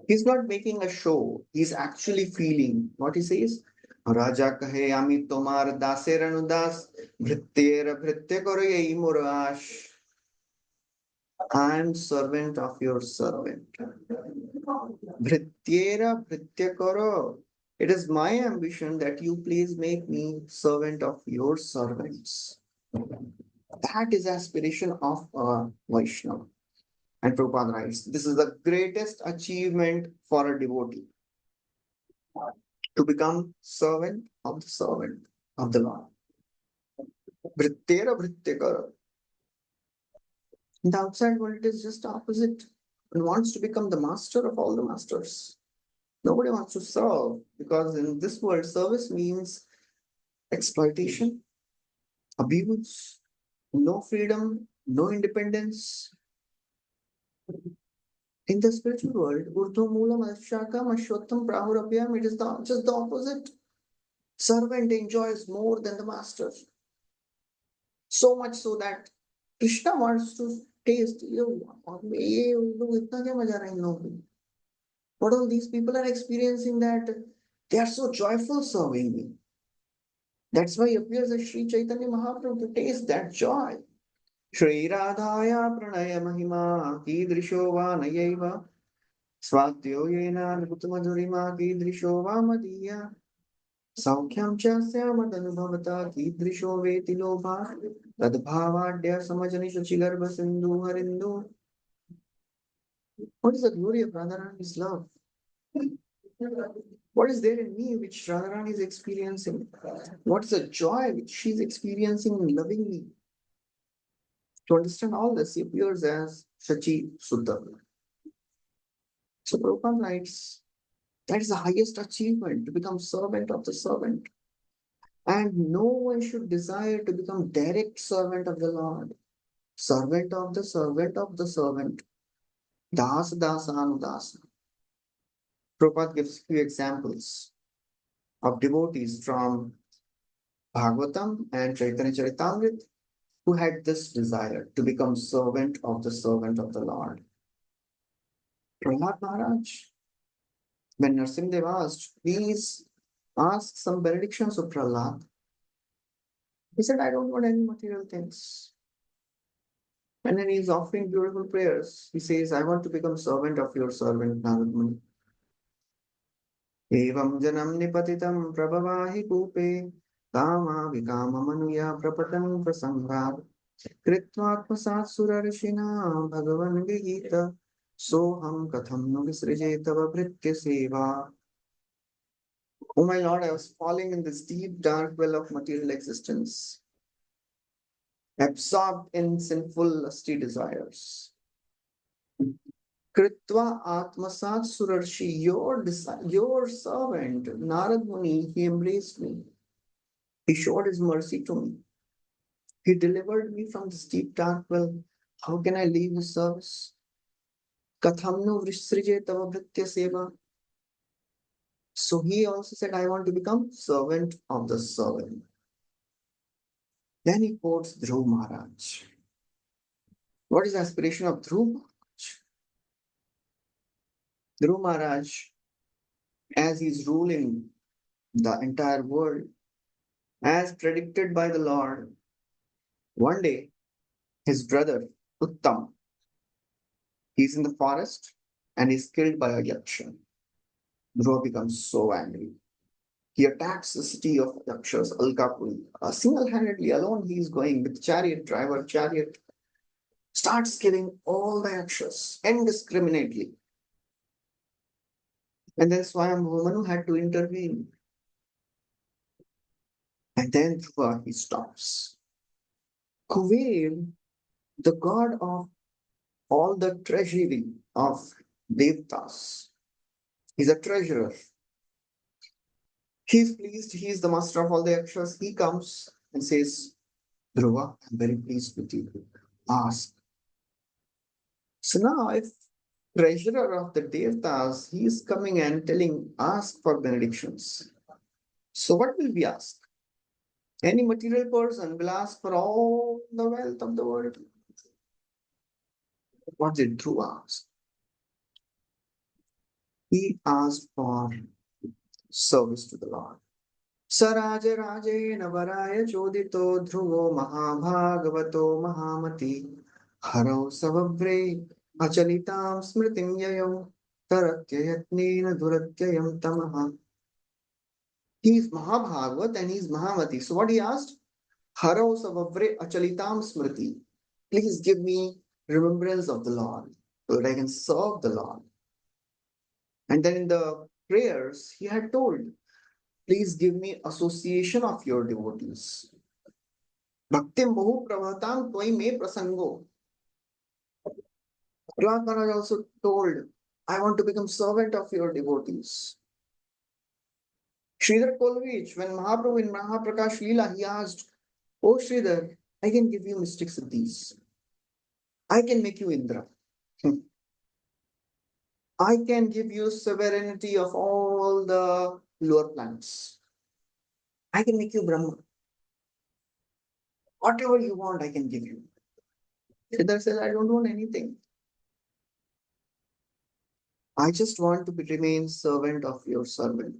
He's not making a show. He's actually feeling what he says. Raja kahe ami tomar daser anudas bhrityera bhritya karo yai murash. I am servant of your servant. Bhrityera bhritya karo. It is my ambition that you please make me servant of your servants. That is aspiration of a Vaishnava. And Prabhupada writes, this is the greatest achievement for a devotee, to become servant of the Lord. Vrittera Vrittekara. In the outside world, it is just opposite. One wants to become the master of all the masters. Nobody wants to serve, because in this world, service means exploitation, abuse, no freedom, no independence. In the spiritual world, Urdhva Moolam Ashakam Ashwattham Prahurabhyam, it is just the opposite. Servant enjoys more than the master. So much so that Krishna wants to taste. What all these people are experiencing, that they are so joyful serving me. That's why he appears as Sri Chaitanya Mahaprabhu to taste that joy. Shri Radhaya Pranaya Mahima Kidrisho Va Nayaiva Svatyo Yena Nrutamajurima Kidrisho Va Madhya Saukyam Cha Syamadhanubhavata Kidrisho Veti Lobha Tadbhavadya Samajani Shachigarbha Sindhu Harindu. What is the glory of Radharani's love? What is there in me which Radharani is experiencing? What is the joy which she is experiencing in loving me? To understand all this, he appears as Shachi Suddha. So Prabhupada writes, that is the highest achievement, to become servant of the servant. And no one should desire to become direct servant of the Lord, servant of the servant of the servant. Das Dasanudasa. Prabhupada gives few examples of devotees from Bhagavatam and Chaitanya Charitāmrita who had this desire to become servant of the Lord. Prahlad Maharaj, when Narsimdev asked, please ask some benedictions of Prahlad, he said, I don't want any material things. And then he's offering beautiful prayers. He says, I want to become servant of your servant Narad Muni. Evam janam nipatitam prabhavahi kupe kama vikama manuya prapatan prasanghat कृत्वात्मसात् सुरर्षिणा भगवन् विहित सोऽहं कथं नु विसृजे तव भृत्य सेवा. Oh my Lord, I was falling in this deep dark well of material existence, absorbed in sinful lusty desires. Kritva Atmasat Surarshi, your servant, Narad Muni, he embraced me. He showed his mercy to me. He delivered me from this deep dark well. How can I leave his service? Kathamnu Vrishrije Tava Bhritya Seva. So he also said, I want to become servant of the servant. Then he quotes Dhruv Maharaj. What is the aspiration of Dhruv Maharaj? Dhruv Maharaj, as he's ruling the entire world, as predicted by the Lord, one day his brother Uttam, he's in the forest and he's killed by a yaksha. Dhruva becomes so angry. He attacks the city of Yakshas, Alkapuri. Single-handedly, alone, he is going with chariot, starts killing all the Yakshas indiscriminately. And then Swayambhu Manu had to intervene. And then Dhruva, he stops. Kuver, the god of all the treasury of Devtas, he's a treasurer. He's pleased, he's the master of all the yakshas. He comes and says, Dhruva, I'm very pleased with you. Ask. So now, if treasurer of the Devtas, he is coming and telling, ask for benedictions. So what will we ask? Any material person will ask for all the wealth of the world. What did Dhruva ask? He asked for service to the Lord. Saraj Raje Navaraya Chodito Dhruvo Mahabhagavato Mahamati Haro Savavre Achalitam Smritim Yayam Taratyayatnena Dhuratyayam Tamaha. He is Mahabhagavat and he is Mahamati. So what he asked? Haro Savavre Achalitam Smriti. Please give me remembrance of the Lord so that I can serve the Lord. And then in the prayers, he had told, please give me association of your devotees. Bhaktim Bahu Prabhatam Tvai Me Prasango. Prahlad Maharaj also told, I want to become servant of your devotees. Sridhar Kolovich, when Mahaprabhu in Mahaprakash Lila, he asked, Oh Sridhar, I can give you mystic siddhis. I can make you Indra. I can give you sovereignty of all the lower planets. I can make you Brahma. Whatever you want, I can give you. Sridhar says, I don't want anything. I just want to remain servant of your servant.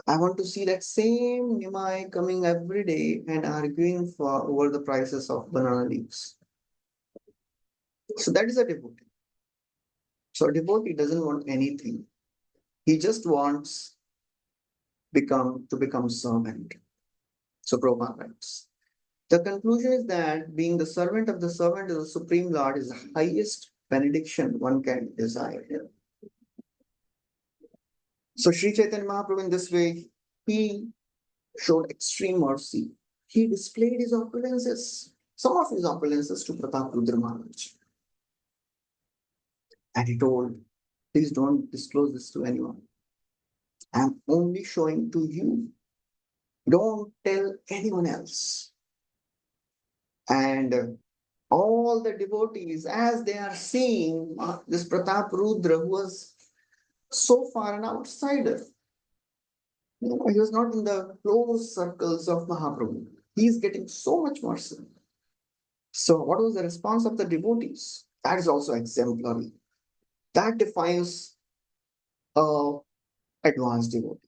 I want to see that same Nimai coming every day and arguing for over the prices of banana leaves. So that is a devotee. So a devotee doesn't want anything. He just wants to become servant. So Prabhupada writes. The conclusion is that being the servant of the servant of the Supreme Lord is the highest benediction one can desire. So Sri Chaitanya Mahaprabhu in this way, he showed extreme mercy. He displayed his opulences, some of his opulences to Pratap Rudra Maharaj. And he told, please don't disclose this to anyone. I'm only showing to you. Don't tell anyone else. And all the devotees, as they are seeing this Pratap Rudra, who was so far an outsider, he was not in the close circles of Mahaprabhu. He is getting so much mercy. So, what was the response of the devotees? That is also exemplary. That defines a advanced devotee.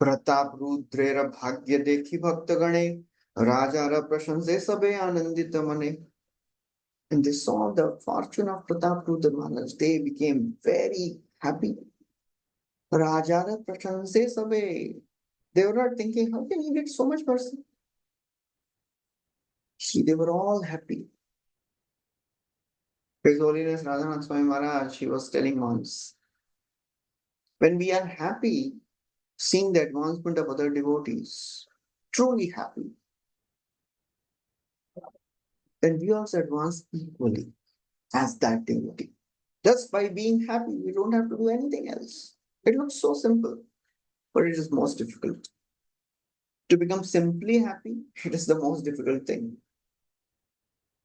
Pratap Rudrera Bhagya Dekhi Bhakta Gane Rajara Prashanse Sabe Anandita Mane. And they saw the fortune of Pratap Rudra Maharaj. They became very happy. Rajara Prashanse Sabe. They were not thinking, how can he get so much mercy? See, they were all happy. His Holiness Radhanath Swami Maharaj, he was telling once, when we are happy, seeing the advancement of other devotees, truly happy, then we also advance equally as that devotee. Just by being happy, we don't have to do anything else. It looks so simple, but it is most difficult. To become simply happy, it is the most difficult thing.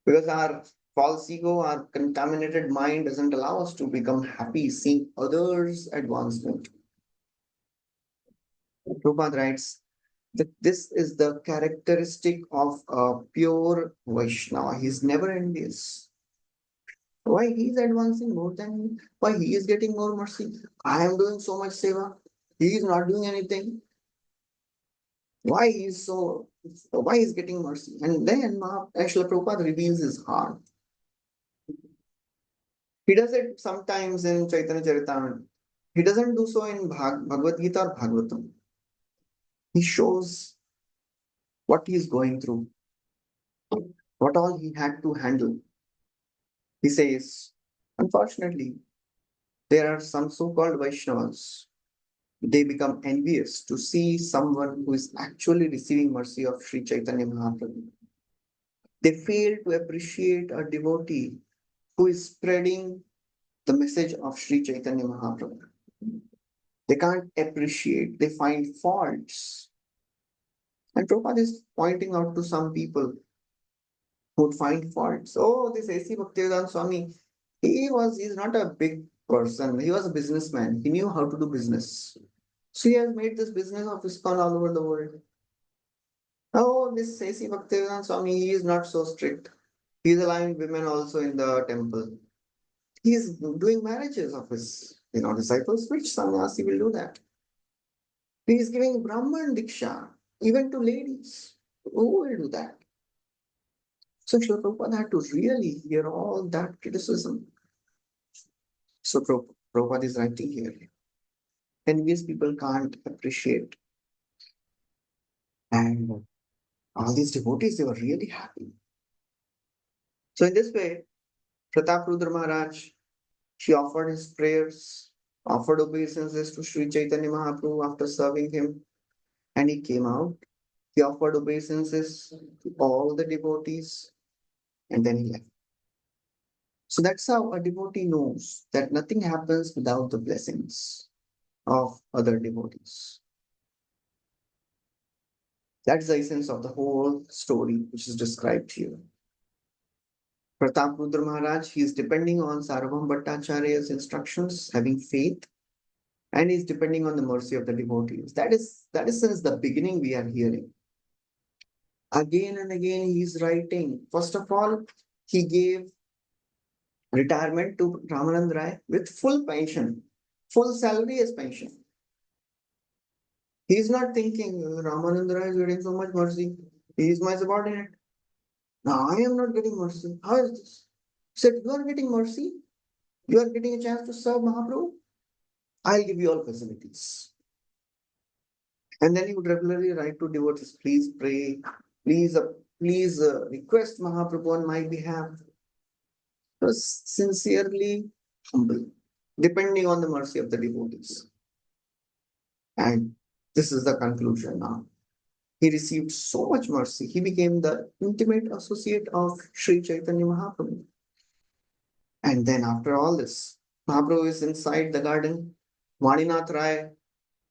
Because our false ego, our contaminated mind doesn't allow us to become happy seeing others' advancement. Prabhupada writes that this is the characteristic of a pure Vaishnava. He's never envious. Why he is advancing more than me? Why he is getting more mercy? I am doing so much seva. He is not doing anything. Why he is so? Why he is getting mercy? And then Srila Prabhupada reveals his heart. He does it sometimes in Chaitanya Charitamrta. He doesn't do so in Bhagavad Gita or Bhagavatam. He shows what he is going through, what all he had to handle. He says, unfortunately, there are some so-called Vaishnavas. They become envious to see someone who is actually receiving mercy of Sri Chaitanya Mahaprabhu. They fail to appreciate a devotee who is spreading the message of Sri Chaitanya Mahaprabhu. They can't appreciate, they find faults. And Prabhupada is pointing out to some people who would find faults. Oh, this A.C. Bhaktivedanta Swami, he's not a big person. He was a businessman. He knew how to do business. So he has made this business of ISKCON all over the world. Oh, this A.C. Bhaktivedanta Swami, he is not so strict. He is allowing women also in the temple. He is doing marriages of his, disciples. Which sannyasi will do that? He is giving Brahman Diksha, even to ladies. Who will do that? So Srila Prabhupada had to really hear all that criticism. So Prabhupada is writing here. Envious people can't appreciate. And all these devotees, they were really happy. So in this way, Pratap Rudra Maharaj, she offered his prayers, offered obeisances to Sri Chaitanya Mahaprabhu after serving him, and he came out. He offered obeisances to all the devotees, and then he left. So that's how a devotee knows that nothing happens without the blessings of other devotees. That's the essence of the whole story which is described here. Pratap Rudra Maharaj, he is depending on Sarvabhauma Bhattacharya's instructions, having faith, and is depending on the mercy of the devotees. That is since the beginning we are hearing. Again and again he is writing. First of all, he gave retirement to Ramanand Rai with full pension, full salary as pension. He is not thinking Ramanand Rai is getting so much mercy. He is my subordinate. Now I am not getting mercy. How is this? He said, you are getting mercy. You are getting a chance to serve Mahaprabhu. I'll give you all facilities. And then he would regularly write to devotees, please pray, please request Mahaprabhu on my behalf. He was sincerely humble, depending on the mercy of the devotees. And this is the conclusion now. He received so much mercy. He became the intimate associate of Sri Chaitanya Mahaprabhu. And then after all this, Mahaprabhu is inside the garden. Maninath Rai,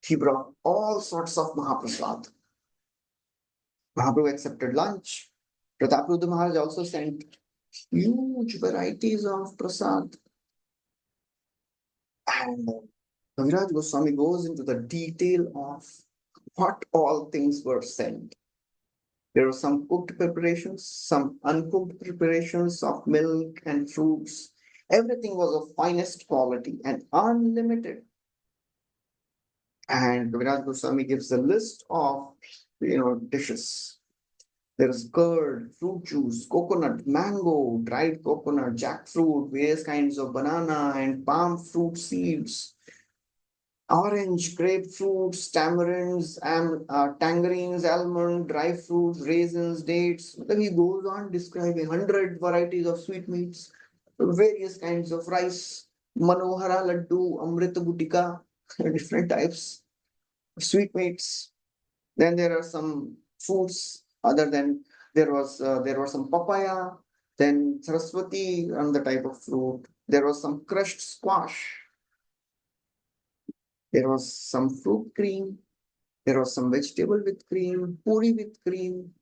he brought all sorts of Mahaprasad. Mahaprabhu accepted lunch. Prataprudra Maharaj also sent huge varieties of prasad. And Kaviraj Goswami goes into the detail of what all things were sent. There were some cooked preparations, some uncooked preparations of milk and fruits. Everything was of finest quality and unlimited. And Kaviraj Goswami gives a list of dishes. There is curd, fruit juice, coconut, mango, dried coconut, jackfruit, various kinds of banana and palm fruit seeds, orange, grapefruits, tamarinds, tangerines, almond, dry fruits, raisins, dates. Then he goes on describing 100 varieties of sweetmeats, various kinds of rice, manohara laddu, amrita gutika, different types of sweetmeats. Then there are some fruits other than there was some papaya, then saraswati on the type of fruit. There was some crushed squash. There was some fruit cream. There was some vegetable with cream, puri with cream.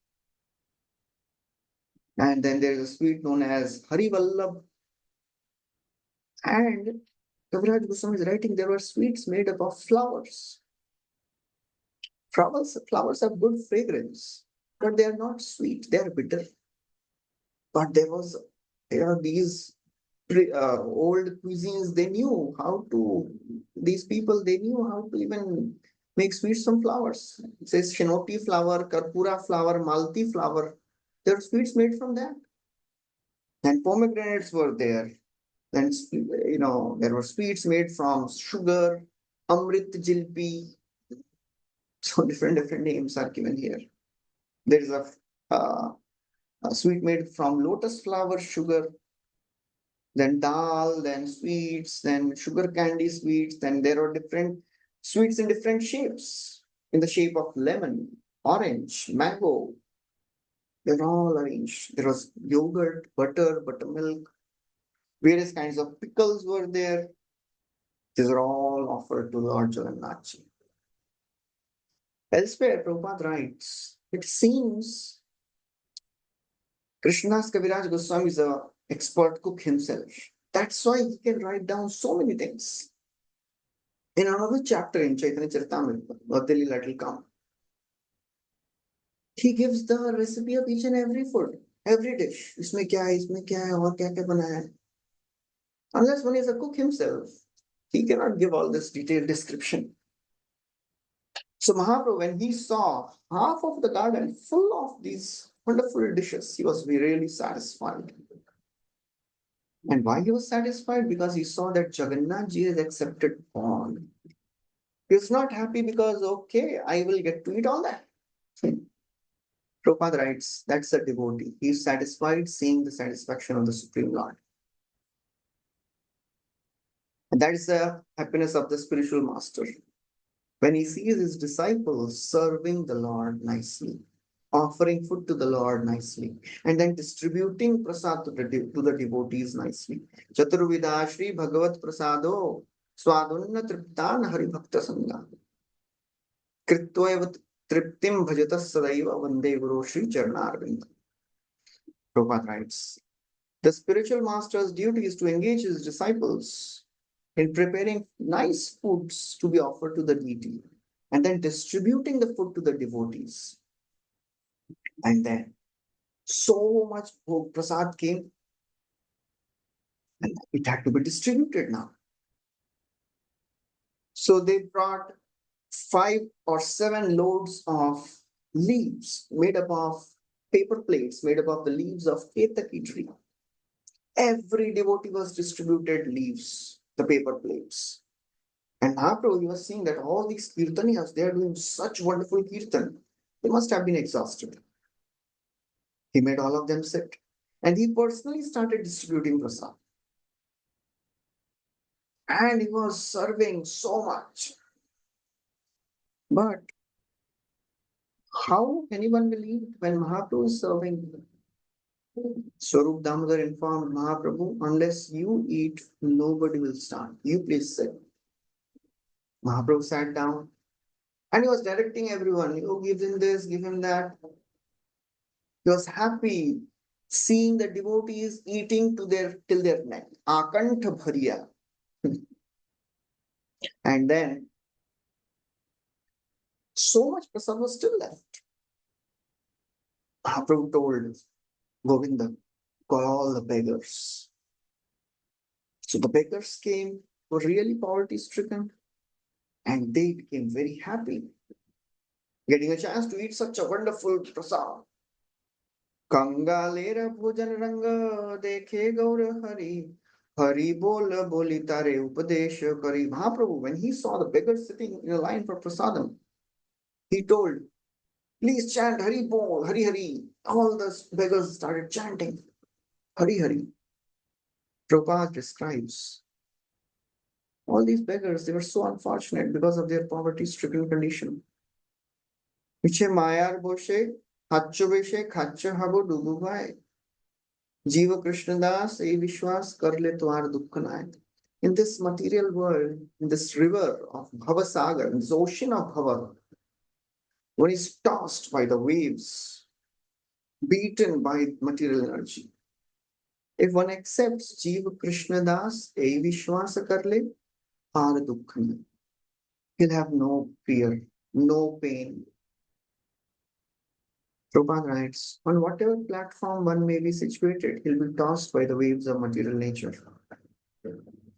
And then there is a sweet known as Hari Vallabh. And Kaviraj Goswami is writing there were sweets made up of flowers. Flowers have good fragrance, but they are not sweet, they are bitter. But these old cuisines, these people, they knew how to even make sweets from flowers. It says Shinoti flower, Karpura flower, Malti flower. There are sweets made from that. And pomegranates were there. Then, there were sweets made from sugar, Amrit Jilpi. So different names are given here. There is a sweet made from lotus flower sugar, then dal, then sweets, then sugar candy sweets, then there are different sweets in different shapes, in the shape of lemon, orange, mango. They're all arranged. There was yogurt, butter, buttermilk, various kinds of pickles were there. These are all offered to Lord Jagannath. Elsewhere, Prabhupada writes, it seems Krishna's Kaviraj Goswami is an expert cook himself. That's why he can write down so many things. In another chapter in Chaitanya Charitamrita, Madhya lila will come. He gives the recipe of each and every food, every dish. इसमें क्या है और क्या क्या बना है. Unless one is a cook himself, he cannot give all this detailed description. So Mahaprabhu, when he saw half of the garden full of these wonderful dishes, he was really satisfied. And why he was satisfied? Because he saw that Jagannath Ji has accepted all. He was not happy because, okay, I will get to eat all that. Prabhupada writes, that's a devotee. He is satisfied seeing the satisfaction of the Supreme Lord. And that is the happiness of the spiritual master. When he sees his disciples serving the Lord nicely, offering food to the Lord nicely, and then distributing prasad to the devotees nicely. Chaturvida Shri Bhagavat Prasado Swadunna Triptan Hari Bhakta Sangha Kritvayavat Triptim Bhajatas Sadaiva Vande Guru Shri Charnarvinda. Prabhupada writes, the spiritual master's duty is to engage his disciples in preparing nice foods to be offered to the deity and then distributing the food to the devotees. And then so much prasad came and it had to be distributed now. So they brought 5 or 7 loads of leaves made up of paper plates, made up of the leaves of Ketaki tree. Every devotee was distributed leaves, the paper plates. And Mahaprabhu, he was seeing that all these kirtaniyas, they are doing such wonderful kirtan. They must have been exhausted. He made all of them sit. And he personally started distributing prasad. And he was serving so much. But how anyone believe when Mahaprabhu is serving? Swarup Damodar informed Mahaprabhu, unless you eat, nobody will start. You please sit. Mahaprabhu sat down and he was directing everyone, you give him this, give him that. He was happy seeing the devotees eating till their neck. Akantha bhariya. And then so much prasad was still left. Mahaprabhu told Govinda, call all the beggars. So the beggars came, were really poverty stricken, and they became very happy, getting a chance to eat such a wonderful prasad. Kangalera bhojan ranga dekhe gaur hari, hari boli tare upadesh kari. Mahaprabhu, when he saw the beggars sitting in a line for prasadam, he told, please chant Hari Bol, Hari Hari. All the beggars started chanting Hari Hari. Prabhupada describes all these beggars, they were so unfortunate because of their poverty-stricken condition. Piche mayar boshe, hacho beshe, khacho habo dubu bhai. Jiva Krishna Das, e vishwas karle tuar dukkhanai. In this material world, in this river of Bhava Sagar, in this ocean of Bhava, one is tossed by the waves, beaten by material energy. If one accepts Jiva Krishna Das, e vishwasa karle, par dukkhanai. He'll have no fear, no pain. Prabhupada writes, on whatever platform one may be situated, he'll be tossed by the waves of material nature.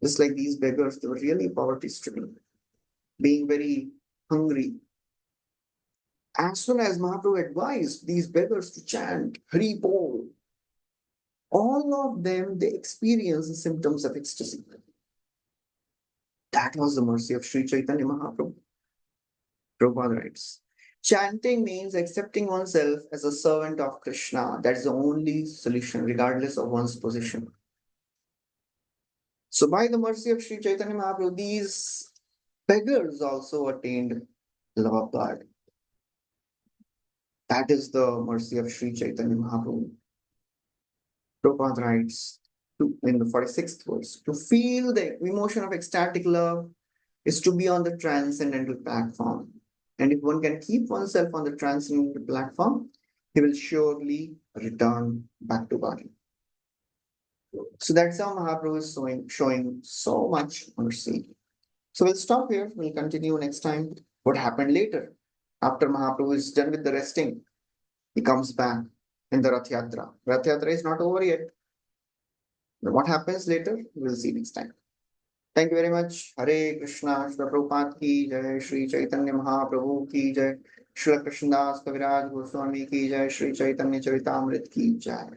Just like these beggars, they were really poverty-stricken, being very hungry. As soon as Mahaprabhu advised these beggars to chant Hari Bol, all of them, they experienced the symptoms of ecstasy. That was the mercy of Sri Chaitanya Mahaprabhu. Prabhupada writes, chanting means accepting oneself as a servant of Krishna. That's the only solution, regardless of one's position. So by the mercy of Sri Chaitanya Mahaprabhu, these beggars also attained love of God. That is the mercy of Sri Chaitanya Mahaprabhu. Prabhupada writes, in the 46th verse, to feel the emotion of ecstatic love is to be on the transcendental platform. And if one can keep oneself on the transcendental platform, he will surely return back to body. So that's how Mahaprabhu is showing so much mercy. So we'll stop here. We'll continue next time. What happened later? After Mahaprabhu is done with the resting, he comes back in the Rath Yatra. Rath Yatra is not over yet. But what happens later, we'll see next time. Thank you very much. Hare Krishna, Shri Prabhupada ki jai, Shri Chaitanya Mahaprabhu ki jai, Shri Krishnadas Kaviraj Goswami ki jai, Shri Chaitanya Caritāmrta ki jai.